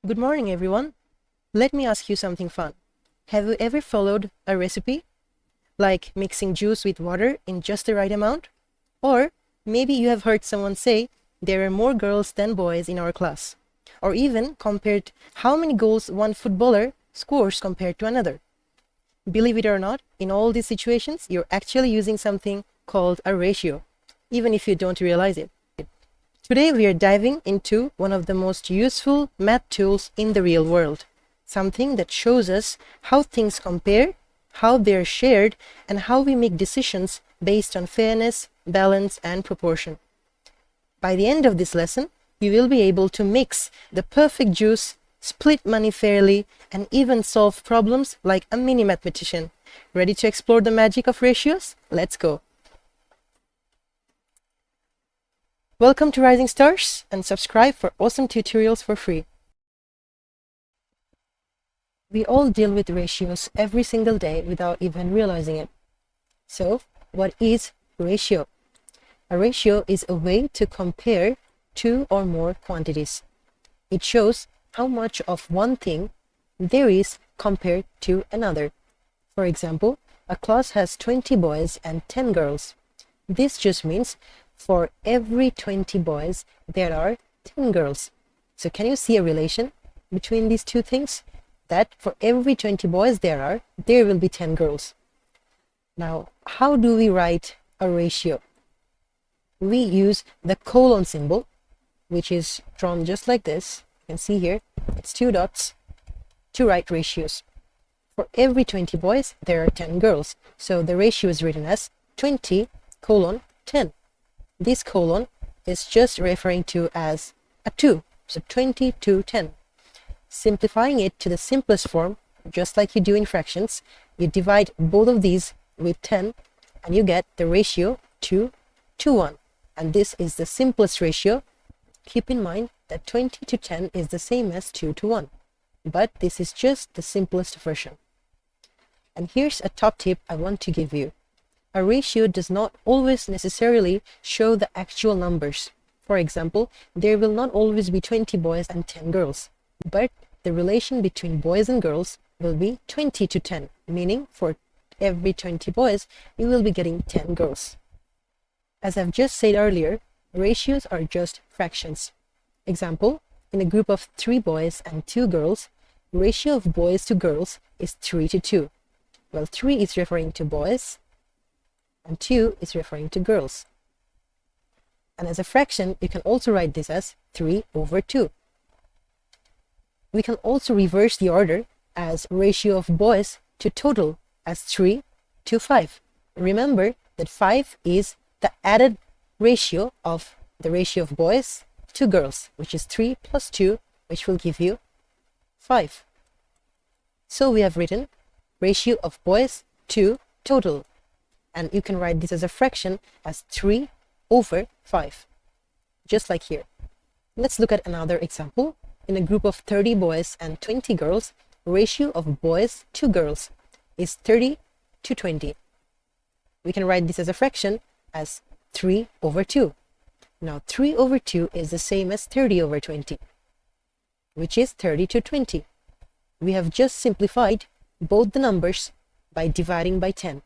Good morning, everyone. Let me ask you something fun. Have you ever followed a recipe? Like mixing juice with water in just the right amount? Or maybe you have heard someone say there are more girls than boys in our class. Or even compared how many goals one footballer scores compared to another. Believe it or not, in all these situations, you're actually using something called a ratio, even if you don't realize it. Today we are diving into one of the most useful math tools in the real world, something that shows us how things compare, how they're shared, and how we make decisions based on fairness, balance, and proportion. By the end of this lesson, you will be able to mix the perfect juice, split money fairly, and even solve problems like a mini mathematician. Ready to explore the magic of ratios? Let's go! Welcome to Rising Stars, and subscribe for awesome tutorials for free. We all deal with ratios every single day without even realizing it. So, what is ratio? A ratio is a way to compare two or more quantities. It shows how much of one thing there is compared to another. For example, a class has 20 boys and 10 girls. This just means for every 20 boys, there are 10 girls. So can you see a relation between these two things? That for every 20 boys there will be 10 girls. Now, how do we write a ratio? We use the colon symbol, which is drawn just like this. You can see here, it's two dots to write ratios. For every 20 boys, there are 10 girls. So the ratio is written as 20 colon 10. This colon is just referring to as a 2, so 20 to 10. Simplifying it to the simplest form, just like you do in fractions, you divide both of these with 10 and you get the ratio 2 to 1. And this is the simplest ratio. Keep in mind that 20 to 10 is the same as 2 to 1, but this is just the simplest version. And here's a top tip I want to give you. A ratio does not always necessarily show the actual numbers. For example, there will not always be 20 boys and 10 girls, but the relation between boys and girls will be 20 to 10, meaning for every 20 boys, you will be getting 10 girls. As I've just said earlier, ratios are just fractions. Example, in a group of 3 boys and 2 girls, ratio of boys to girls is 3 to 2. Well, 3 is referring to boys, and 2 is referring to girls. And as a fraction, you can also write this as 3 over 2. We can also reverse the order as ratio of boys to total as 3 to 5. Remember that 5 is the added ratio of the ratio of boys to girls, which is 3 plus 2, which will give you 5. So we have written ratio of boys to total. And you can write this as a fraction as 3 over 5, just like here. Let's look at another example. In a group of 30 boys and 20 girls, ratio of boys to girls is 30 to 20. We can write this as a fraction as 3 over 2. Now 3 over 2 is the same as 30 over 20, which is 30 to 20. We have just simplified both the numbers by dividing by 10.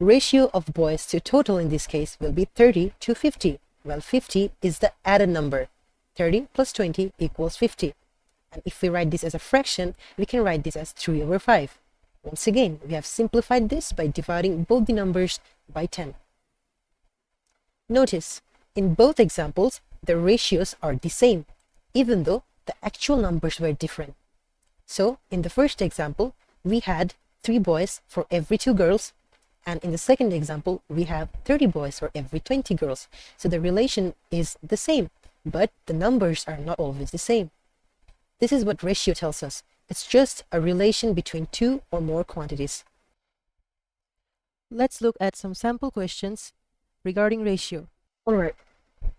Ratio of boys to total in this case will be 30 to 50. Well, 50 is the added number. 30 plus 20 equals 50. And if we write this as a fraction, we can write this as 3 over 5. Once again, we have simplified this by dividing both the numbers by 10. Notice, in both examples, the ratios are the same, even though the actual numbers were different. So, in the first example, we had 3 boys for every 2 girls, and in the second example, we have 30 boys for every 20 girls. So the relation is the same, but the numbers are not always the same. This is what ratio tells us. It's just a relation between two or more quantities. Let's look at some sample questions regarding ratio. Alright,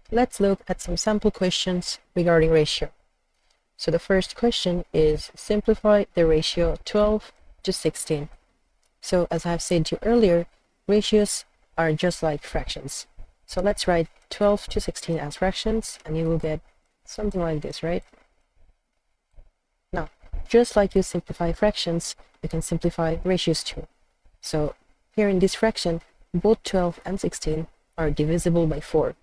let's look at some sample questions regarding ratio. So the first question is simplify the ratio 12 to 16. So as I've said to you earlier, ratios are just like fractions. So let's write 12 to 16 as fractions, and you will get something like this, right? just like you simplify fractions, you can simplify ratios too. So here in this fraction, both 12 and 16 are divisible by 4.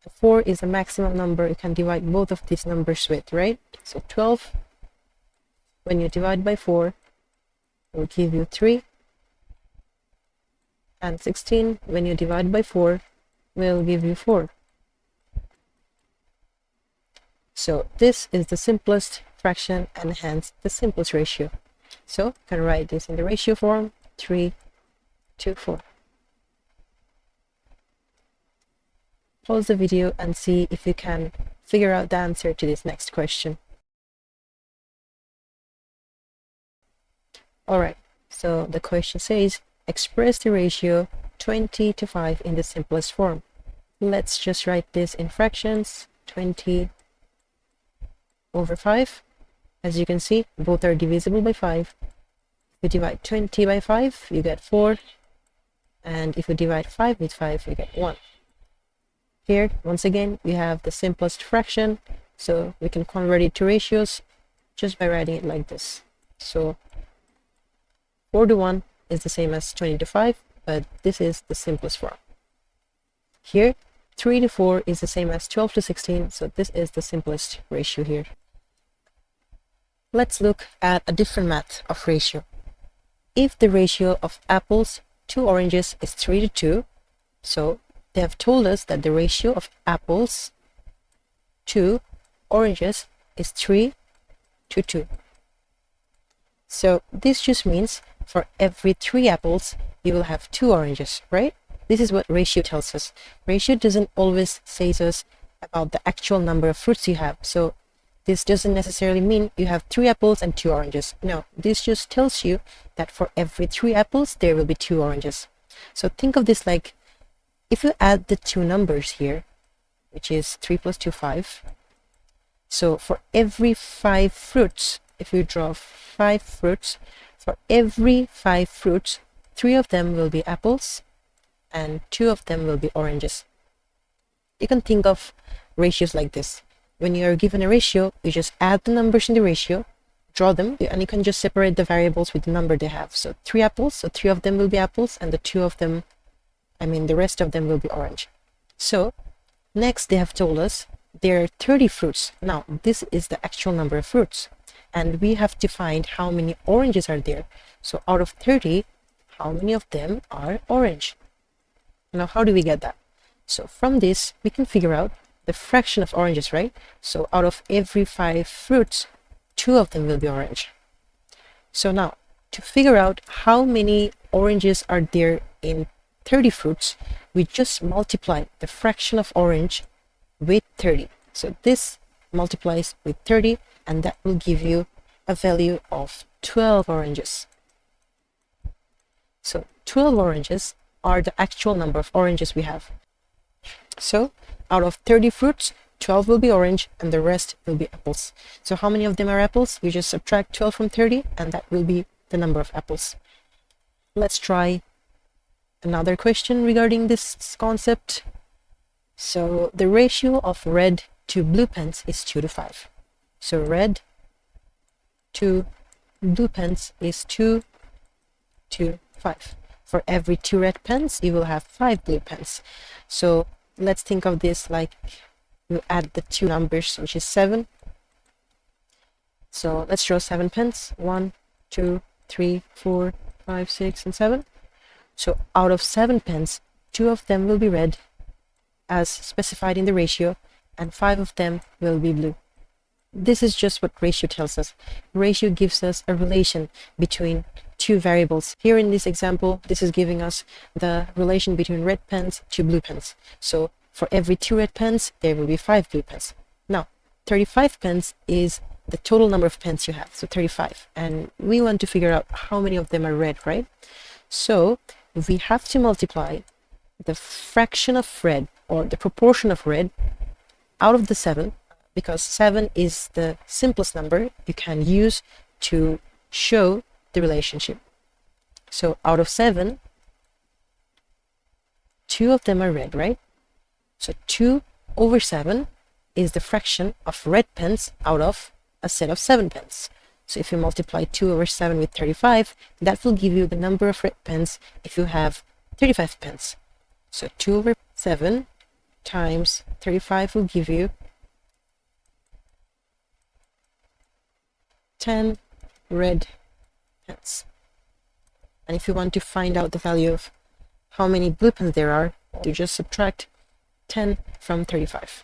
4 is a maximum number you can divide both of these numbers with, right? So 12, when you divide by 4, will give you 3. And 16, when you divide by 4, will give you 4. So this is the simplest fraction and hence the simplest ratio. So you can write this in the ratio form, 3 to 4. Pause the video and see if you can figure out the answer to this next question. Alright, so the question says, express the ratio 20 to 5 in the simplest form. Let's just write this in fractions, 20 over 5. As you can see, both are divisible by 5. If you divide 20 by 5, you get 4. And if you divide 5 with 5, you get 1. Here, once again, we have the simplest fraction, so we can convert it to ratios just by writing it like this. So 4 to 1 is the same as 20 to 5, but this is the simplest form. Here, 3 to 4 is the same as 12 to 16, so this is the simplest ratio here. Let's look at a different math of ratio. If the ratio of apples to oranges is 3 to 2, so they have told us that the ratio of apples to oranges is 3 to 2. So this just means for every 3 apples, you will have 2 oranges, right? This is what ratio tells us. Ratio doesn't always say to us about the actual number of fruits you have. So this doesn't necessarily mean you have 3 apples and 2 oranges. No, this just tells you that for every 3 apples, there will be 2 oranges. So think of this like, if you add the 2 numbers here, which is 3 plus 2, 5. So for every 5 fruits, if you draw 5 fruits, for every 5 fruits, 3 of them will be apples and 2 of them will be oranges. You can think of ratios like this. When you are given a ratio, you just add the numbers in the ratio, draw them, and you can just separate the variables with the number they have. So 3 apples, so 3 of them will be apples and the rest of them will be orange. So next they have told us there are 30 fruits. Now this is the actual number of fruits and we have to find how many oranges are there. So out of 30, how many of them are orange? Now how do we get that? So from this we can figure out the fraction of oranges, right? So out of every 5 fruits, 2 of them will be orange. So now to figure out how many oranges are there in 30 fruits, we just multiply the fraction of orange with 30. So this multiplies with 30 and that will give you a value of 12 oranges. So 12 oranges are the actual number of oranges we have. So out of 30 fruits, 12 will be orange and the rest will be apples. So how many of them are apples? You just subtract 12 from 30 and that will be the number of apples. Let's try another question regarding this concept. So the ratio of red to blue pens is 2 to 5. So red to blue pens is 2 to 5. For every 2 red pens, you will have 5 blue pens. So let's think of this like you add the 2 numbers, which is 7. So let's draw 7 pens. 1, 2, 3, 4, 5, 6, and 7. So out of 7 pens, 2 of them will be red as specified in the ratio and 5 of them will be blue. This is just what ratio tells us. Ratio gives us a relation between 2 variables. Here in this example, this is giving us the relation between red pens to blue pens. So for every 2 red pens, there will be 5 blue pens. Now, 35 pens is the total number of pens you have, so 35. And we want to figure out how many of them are red, right? So we have to multiply the fraction of red or the proportion of red out of the 7, because 7 is the simplest number you can use to show the relationship. So out of 7, 2 of them are red, right? So 2 over 7 is the fraction of red pens out of a set of 7 pens. So if you multiply 2 over 7 with 35, that will give you the number of red pens if you have 35 pens. So 2 over 7 times 35 will give you 10 red pens. And if you want to find out the value of how many blue pens there are, you just subtract 10 from 35.